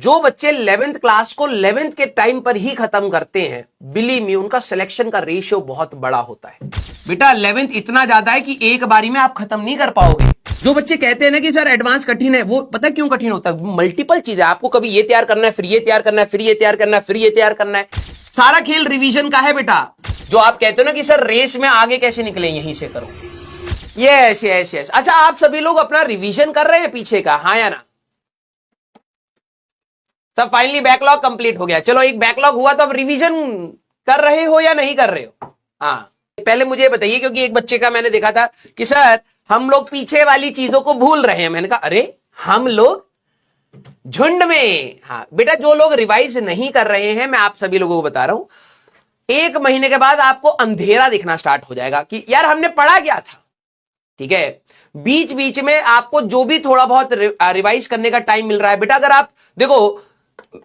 जो बच्चे 11th class को 11th के टाइम पर ही खत्म करते हैं, बिलीव मी, उनका सिलेक्शन का रेशियो बहुत बड़ा होता है। बेटा 11th इतना ज्यादा है कि एक बारी में आप खत्म नहीं कर पाओगे। जो बच्चे कहते हैं ना कि सर एडवांस कठिन है, वो पता क्यों कठिन होता है? मल्टीपल चीजें, आपको कभी ये तैयार करना है, फिर ये तैयार करना है, फिर ये तैयार करना है, फिर ये तैयार करना है। सारा खेल रिवीजन का है बेटा। जो आप कहते हो ना कि सर रेस में आगे कैसे निकले, यहीं से करो। Yes yes yes. अच्छा, आप सभी लोग अपना रिवीजन कर रहे हैं पीछे का, हाँ या ना? सब फाइनली बैकलॉग कंप्लीट हो गया। चलो, एक बैकलॉग हुआ तो अब रिवीजन कर रहे हो या नहीं कर रहे हो? हाँ, पहले मुझे बताइए, क्योंकि एक बच्चे का मैंने देखा था कि सर हम लोग पीछे वाली चीजों को भूल रहे हैं। मैंने कहा अरे हम लोग झुंड में। हाँ बेटा, जो लोग रिवाइज नहीं कर रहे हैं, मैं आप सभी लोगों को बता रहा हूं, 1 महीने के बाद आपको अंधेरा दिखना स्टार्ट हो जाएगा कि यार हमने पढ़ा क्या था। ठीक है, बीच बीच में आपको जो भी थोड़ा बहुत रिवाइज करने का टाइम मिल रहा है बेटा, अगर आप देखो,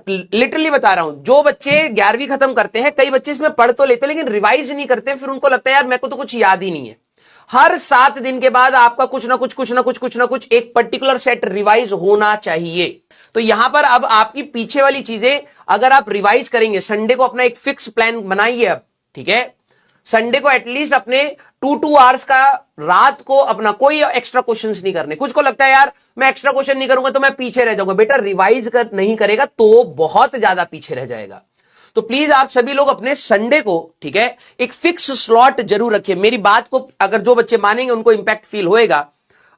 लिटरली बता रहा हूं, जो बच्चे 11वीं खत्म करते हैं, कई बच्चे इसमें पढ़ तो लेते हैं लेकिन रिवाइज नहीं करते, फिर उनको लगता है यार मेरे को तो कुछ याद ही नहीं है। हर 7 दिन के बाद आपका कुछ ना कुछ एक पर्टिकुलर सेट रिवाइज होना चाहिए। तो यहां पर अब आपकी पीछे वाली चीजें अगर आप रिवाइज करेंगे, संडे को अपना एक फिक्स प्लान बनाइए अब। ठीक है, संडे को एटलीस्ट अपने 2 आवर्स का रात को अपना कोई एक्स्ट्रा क्वेश्चंस नहीं करने। कुछ को लगता है यार मैं एक्स्ट्रा क्वेश्चन नहीं करूंगा तो मैं पीछे रह जाऊंगा। बेटा रिवाइज नहीं करेगा तो बहुत ज्यादा पीछे रह जाएगा। तो प्लीज आप सभी लोग अपने संडे को, ठीक है, एक फिक्स स्लॉट जरूर रखिए। मेरी बात को अगर जो बच्चे मानेंगे उनको इंपैक्ट फील होएगा।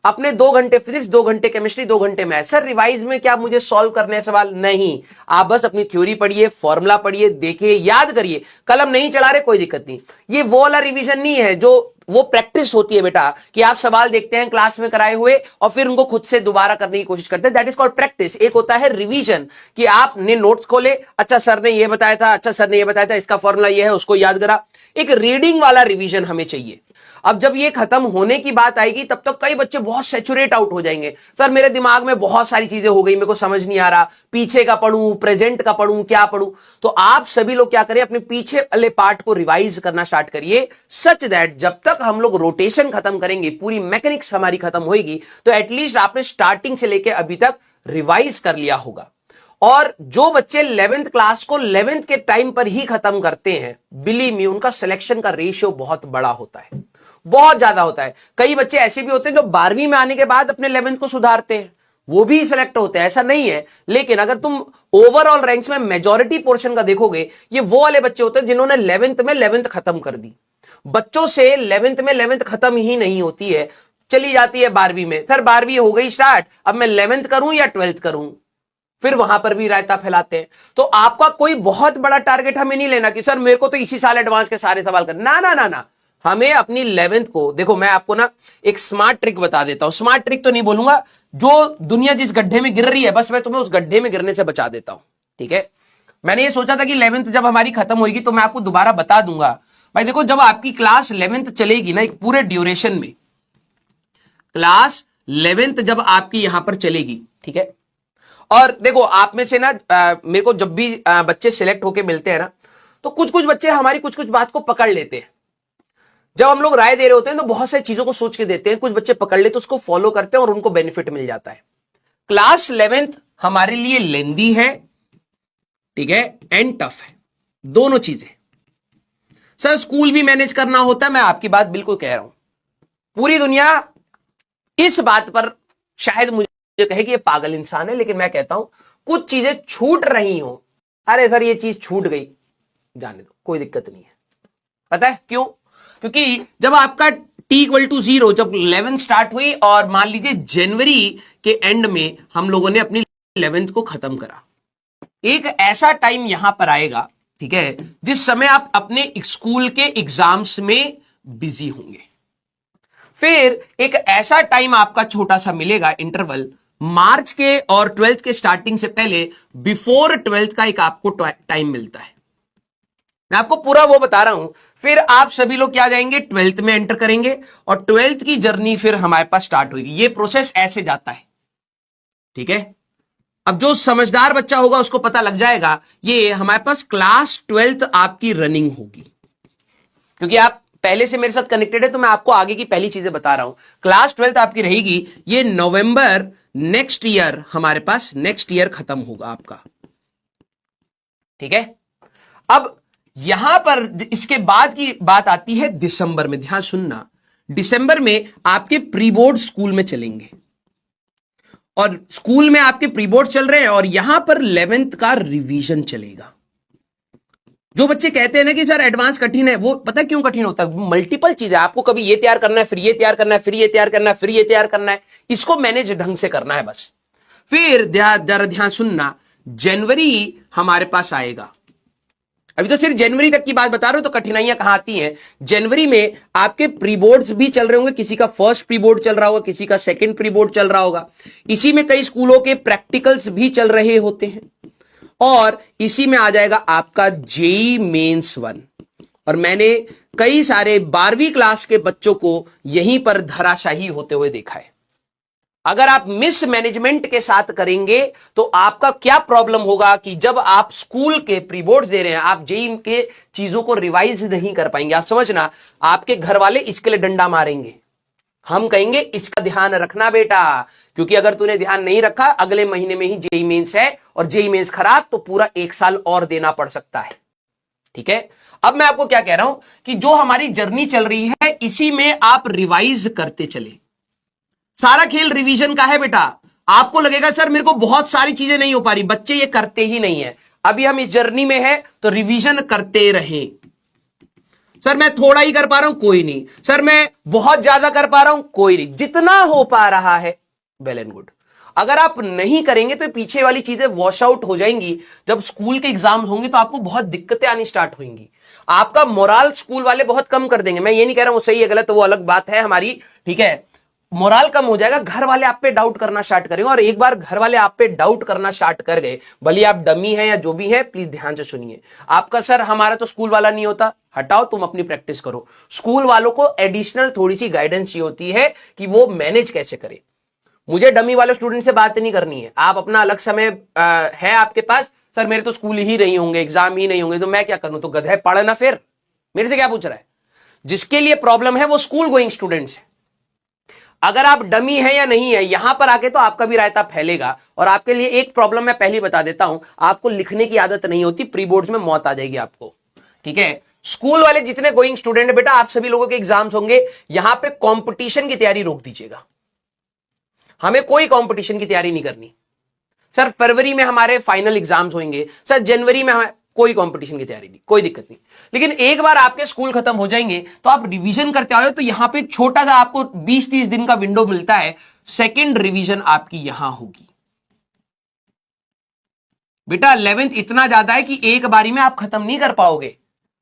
अपने 2 घंटे फिजिक्स, 2 घंटे केमिस्ट्री, 2 घंटे मैथ। सर रिवाइज में क्या मुझे सॉल्व करने हैं सवाल? नहीं, आप बस अपनी थ्योरी पढ़िए, फॉर्मूला पढ़िए, देखिए, याद करिए। कलम नहीं चला रहे कोई दिक्कत नहीं, ये वो वाला रिवीजन नहीं है जो वो प्रैक्टिस होती है बेटा, कि आप सवाल देखते हैं क्लास में कराए हुए और फिर उनको खुद से दोबारा करने की कोशिश करते हैं। That is called practice. एक होता है रिवीजन, कि आपने नोट्स खोले, अच्छा सर ने ये बताया था, अच्छा सर ने ये बताया था, इसका फॉर्मूला ये है, उसको याद करा। एक रीडिंग वाला रिवीजन हमें चाहिए। अब जब ये खत्म होने की बात आएगी तब तक कई बच्चे बहुत सैचुरेट आउट हो जाएंगे। सर मेरे दिमाग में बहुत सारी चीजें हो गई, मेरे को समझ नहीं आ रहा, पीछे का पढ़ूं, प्रेजेंट का पढ़ूं, क्या पढ़ूं। तो आप सभी लोग क्या करें, अपने पीछे वाले पार्ट को रिवाइज करना स्टार्ट करिए, सच दैट जब तक हम लोग रोटेशन खत्म करेंगे, पूरी मैकेनिक्स हमारी खत्म होगी, तो एटलीस्ट आपने स्टार्टिंग से लेकर अभी तक रिवाइज कर लिया होगा। और जो बच्चे 11th क्लास को 11th के टाइम पर ही खत्म करते हैं, बिलीव मी, उनका सिलेक्शन का रेशियो बहुत बड़ा होता है, बहुत ज्यादा होता है। कई बच्चे ऐसे भी होते हैं जो 12वीं में आने के बाद अपने 11th को सुधारते हैं, वो भी सिलेक्ट होते हैं, ऐसा नहीं है। लेकिन अगर तुम ओवरऑल रैंक्स में मेजॉरिटी पोर्शन का देखोगे, ये वो वाले बच्चे होते हैं जिन्होंने 11th में 11th खत्म कर दी। बच्चों से 11th में 11th खत्म ही नहीं होती है, चली जाती है 12वीं में। सर 12वीं हो गई स्टार्ट, अब मैं 11th करूं या 12th करूं, फिर वहां पर भी रायता फैलाते हैं। तो आपका कोई बहुत बड़ा टारगेट हमें नहीं लेना कि सर मेरे को तो इसी साल एडवांस के सारे सवाल करना, ना ना ना ना। हमें अपनी 11th को देखो, मैं आपको ना एक स्मार्ट ट्रिक बता देता हूं। स्मार्ट ट्रिक तो नहीं बोलूंगा, जो दुनिया जिस गड्ढे में गिर रही है बस मैं तुम्हें उस गड्ढे में गिरने से बचा देता हूं। ठीक है, मैंने ये सोचा था कि 11th जब हमारी खत्म होगी तो मैं आपको दोबारा बता दूंगा। भाई देखो, जब आपकी क्लास 11th चलेगी ना, एक पूरे ड्यूरेशन में क्लास 11th जब आपकी यहां पर चलेगी, ठीक है, और देखो आप में से ना मेरे को जब भी बच्चे सिलेक्ट होके मिलते हैं ना, तो कुछ कुछ बच्चे हमारी कुछ कुछ बात को पकड़ लेते हैं। जब हम लोग राय दे रहे होते हैं तो बहुत सारी चीजों को सोच के देते हैं, कुछ बच्चे पकड़ लेते हैं, उसको फॉलो करते हैं और उनको बेनिफिट मिल जाता है। क्लास 11th हमारे लिए लेंदी है, ठीक है, एंड टफ है, दोनों चीजें। सर स्कूल भी मैनेज करना होता है, मैं आपकी बात बिल्कुल कह रहा हूं। पूरी दुनिया इस बात पर शायद मुझे कहे कि ये पागल इंसान है, लेकिन मैं कहता हूं कुछ चीजें छूट रही हो, अरे सर ये चीज छूट गई, जाने दो, कोई दिक्कत नहीं है। पता है क्यों? क्योंकि जब आपका t=0, जब 11 स्टार्ट हुई और मान लीजिए जनवरी के एंड में हम लोगों ने अपनी 11th को खत्म करा, एक ऐसा टाइम यहां पर आएगा, ठीक है, जिस समय आप अपने स्कूल के एग्जाम्स में बिजी होंगे। फिर एक ऐसा टाइम आपका छोटा सा मिलेगा इंटरवल, मार्च के और 12th के स्टार्टिंग से पहले बिफोर 12th का एक आपको टाइम मिलता है। मैं आपको पूरा वो बता रहा हूं। फिर आप सभी लोग क्या जाएंगे, 12th में एंटर करेंगे और 12th की जर्नी फिर हमारे पास स्टार्ट होगी। ये प्रोसेस ऐसे जाता है, ठीक है। अब जो समझदार बच्चा होगा उसको पता लग जाएगा, ये हमारे पास क्लास 12th आपकी रनिंग होगी। क्योंकि आप पहले से मेरे साथ कनेक्टेड है तो मैं आपको आगे की पहली चीजें बता रहा हूं। क्लास 12th आपकी रहेगी, ये नवंबर नेक्स्ट ईयर हमारे पास नेक्स्ट ईयर खत्म होगा आपका। ठीक है, अब यहां पर इसके बाद की बात आती है दिसंबर में। ध्यान सुनना, दिसंबर में आपके प्री बोर्ड स्कूल में चलेंगे और स्कूल में आपके प्री बोर्ड चल रहे हैं और यहां पर 11th का रिवीजन चलेगा। जो बच्चे कहते हैं ना कि सर एडवांस कठिन है, वो पता क्यों कठिन होता है? मल्टीपल चीजें, आपको कभी ये तैयार करना है, फिर ये तैयार करना है, फिर ये तैयार करना है, फिर ये तैयार करना है, इसको मैनेज ढंग से करना है बस। फिर ध्यान सुनना, जनवरी हमारे पास आएगा। अभी तो सिर्फ जनवरी तक की बात बता रहा हूं, तो कठिनाइयां कहां आती हैं? जनवरी में आपके प्री बोर्ड्स भी चल रहे होंगे, किसी का फर्स्ट प्री बोर्ड चल रहा होगा, किसी का सेकंड प्री बोर्ड चल रहा होगा। इसी में कई स्कूलों के प्रैक्टिकल्स भी चल रहे होते हैं और इसी में आ जाएगा आपका जेई मेंस 1। और मैंने कई सारे 12वीं क्लास के बच्चों को यहीं पर धराशाही होते हुए देखा है। अगर आप मिस मैनेजमेंट के साथ करेंगे तो आपका क्या प्रॉब्लम होगा कि जब आप स्कूल के प्री बोर्ड दे रहे हैं, आप जेई के चीजों को रिवाइज नहीं कर पाएंगे। आप समझना, आपके घर वाले इसके लिए डंडा मारेंगे। हम कहेंगे इसका ध्यान रखना बेटा, क्योंकि अगर तूने ध्यान नहीं रखा, अगले महीने में ही जेई मेंस है और जेई मेंस खराब तो पूरा 1 साल और देना पड़ सकता है। ठीक है, अब मैं आपको क्या कह रहा हूं कि जो हमारी जर्नी चल रही है इसी में आप रिवाइज करते चले। सारा खेल रिवीजन का है बेटा। आपको लगेगा सर मेरे को बहुत सारी चीजें नहीं हो पा रही, बच्चे ये करते ही नहीं है। अभी हम इस जर्नी में है तो रिवीजन करते रहे। सर मैं थोड़ा ही कर पा रहा हूं, कोई नहीं। सर मैं बहुत ज्यादा कर पा रहा हूं, कोई नहीं। जितना हो पा रहा है वेल एंड गुड। अगर आप नहीं करेंगे तो पीछे वाली चीजें वॉश आउट हो जाएंगी। जब स्कूल के एग्जाम होंगे तो आपको बहुत दिक्कतें आनी स्टार्ट होंगी। आपका मोराल स्कूल वाले बहुत कम कर देंगे। मैं ये नहीं कह रहा हूं सही है गलत, तो वो अलग बात है हमारी। ठीक है, मोराल कम हो जाएगा, घर वाले आप पे डाउट करना स्टार्ट करेंगे। और एक बार घर वाले आप पे डाउट करना स्टार्ट कर गए, भले आप डमी है या जो भी है, प्लीज ध्यान से सुनिए। आपका सर हमारा तो स्कूल वाला नहीं होता, हटाओ, तुम अपनी प्रैक्टिस करो। स्कूल वालों को एडिशनल थोड़ी सी गाइडेंस चाहिए होती है कि वो मैनेज कैसे करे। मुझे डमी वाले स्टूडेंट से बात नहीं करनी है। आप अपना अलग समय है आपके पास, सर मेरे तो स्कूल ही नहीं होंगे, एग्जाम ही नहीं होंगे, तो मैं क्या करूं? तो गधे पढ़ना। फिर मेरे से क्या पूछ रहा है? जिसके लिए प्रॉब्लम है वो स्कूल गोइंग स्टूडेंट्स है। अगर आप डमी है या नहीं है, यहां पर आके तो आपका भी रायता फैलेगा। और आपके लिए एक प्रॉब्लम मैं पहले बता देता हूं, आपको लिखने की आदत नहीं होती, प्री बोर्ड्स में मौत आ जाएगी आपको। ठीक है, स्कूल वाले जितने गोइंग स्टूडेंट है बेटा, आप सभी लोगों के एग्जाम्स होंगे, यहां पे कंपटीशन की तैयारी रोक दीजिएगा। हमें कोई कंपटीशन की तैयारी नहीं करनी। सर फरवरी में हमारे फाइनल एग्जाम्स होंगे, सर जनवरी में हमें कोई कंपटीशन की तैयारी नहीं, कोई दिक्कत नहीं। लेकिन एक बार आपके स्कूल खत्म हो जाएंगे तो आप रिवीजन करते आओ, तो यहां पे छोटा सा आपको 20-30 दिन का विंडो मिलता है। सेकंड रिवीजन आपकी यहां होगी बेटा। 11th इतना ज्यादा है कि एक बारी में आप खत्म नहीं कर पाओगे।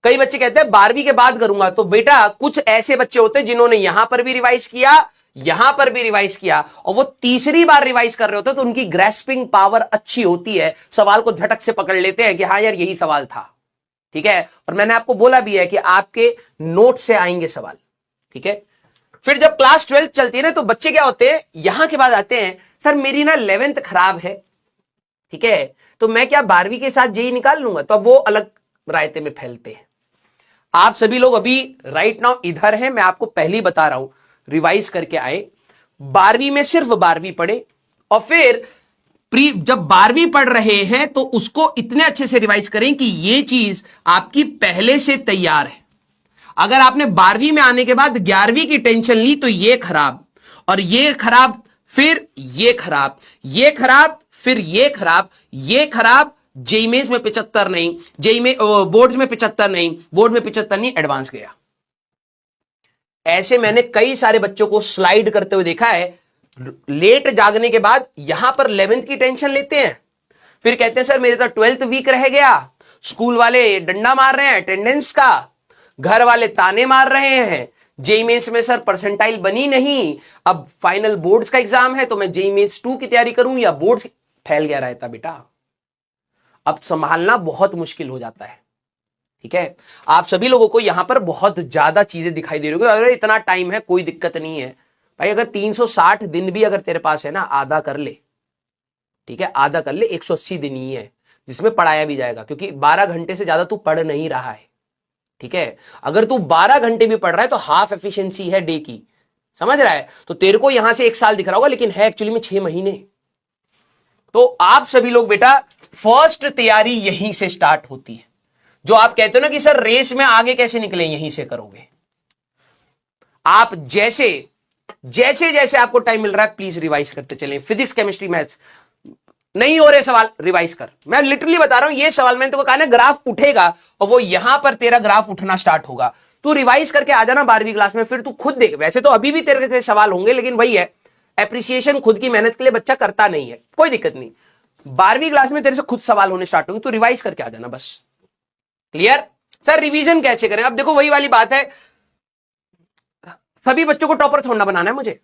कई बच्चे कहते हैं 12वीं के बाद करूंगा, तो बेटा कुछ ऐसे बच्चे होते हैं जिन्होंने यहां पर भी रिवाइज किया, यहां पर भी रिवाइज किया, और वो तीसरी बार रिवाइज कर रहे होते तो उनकी ग्रेस्पिंग पावर अच्छी होती है, सवाल को झटक से पकड़ लेते हैं कि हाँ यार यही सवाल था। ठीक है, और मैंने आपको बोला भी है कि आपके नोट से आएंगे सवाल। ठीक है, फिर जब क्लास 12th चलती है ना, तो बच्चे क्या होते हैं, यहां के बाद आते हैं, सर मेरी ना 11th खराब है, ठीक है, तो मैं क्या 12वीं के साथ जेई निकाल लूंगा? तो अब वो अलग रायते में फैलते हैं। आप सभी लोग अभी राइट नाउ इधर हैं, मैं आपको पहले ही बता रहा हूं, रिवाइज करके आए। 12वीं में सिर्फ 12वीं पढ़े, और फिर जब 12वीं पढ़ रहे हैं तो उसको इतने अच्छे से रिवाइज करें कि ये चीज आपकी पहले से तैयार है। अगर आपने 12वीं में आने के बाद 11वीं की टेंशन ली तो ये खराब, और ये खराब, फिर ये खराब, ये खराब, फिर ये खराब, ये खराब। जेई मेंस में 75 नहीं, जेई में बोर्ड्स में 75 नहीं, बोर्ड में 75 नहीं, एडवांस गया। ऐसे मैंने कई सारे बच्चों को स्लाइड करते हुए देखा है। लेट जागने के बाद यहां पर 11th की टेंशन लेते हैं, फिर कहते हैं सर मेरे तो 12th वीक रह गया, स्कूल वाले डंडा मार रहे हैं अटेंडेंस का, घर वाले ताने मार रहे हैं, जेई मेंस में सर परसेंटाइल बनी नहीं, अब फाइनल बोर्ड्स का एग्जाम है तो मैं जेई मेंस 2 की तैयारी करूं या बोर्ड्स। फैल गया रहता बेटा, अब संभालना बहुत मुश्किल हो जाता है। ठीक है, आप सभी लोगों को यहां पर बहुत ज्यादा चीजें दिखाई दे रही होगी। अगर इतना टाइम है कोई दिक्कत नहीं है भाई, अगर 360 दिन भी अगर तेरे पास है ना, आधा कर ले। ठीक है, आधा कर ले, 180 दिन ही है जिसमें पढ़ाया भी जाएगा, क्योंकि 12 घंटे से ज्यादा तू पढ़ नहीं रहा है। ठीक है, अगर तू 12 घंटे भी पढ़ रहा है तो हाफ एफिशिएंसी है डे की, समझ रहा है? तो तेरे को यहां से 1 साल दिख रहा होगा, लेकिन है एक्चुअली में 6 महीने। तो आप सभी लोग बेटा फर्स्ट तैयारी यहीं से स्टार्ट होती है। जो आप कहते हो ना कि सर रेस में आगे कैसे निकले, यहीं से करोगे आप। जैसे जैसे जैसे आपको टाइम मिल रहा है प्लीज रिवाइज करते चलें। फिजिक्स, केमिस्ट्री, मैथ्स नहीं हो रहे सवाल, रिवाइज कर। मैं लिटरली बता रहा हूं, ये सवाल मैंने तो कहा ना, ग्राफ उठेगा और वो यहां पर तेरा ग्राफ उठना स्टार्ट होगा। तू रिवाइज करके आ जाना 12वीं क्लास में, फिर तू खुद देख। वैसे तो अभी भी तेरे से सवाल होंगे, लेकिन वही है, एप्रिसिएशन खुद की मेहनत के लिए बच्चा करता नहीं है, कोई दिक्कत नहीं। 12वीं क्लास में तेरे से खुद सवाल होने स्टार्ट होंगे, तू रिवाइज करके आ जाना बस। क्लियर? सर रिवीजन कैसे करें? अब देखो वही वाली बात है, सभी बच्चों को टॉपर थोड़ा बनाना है मुझे।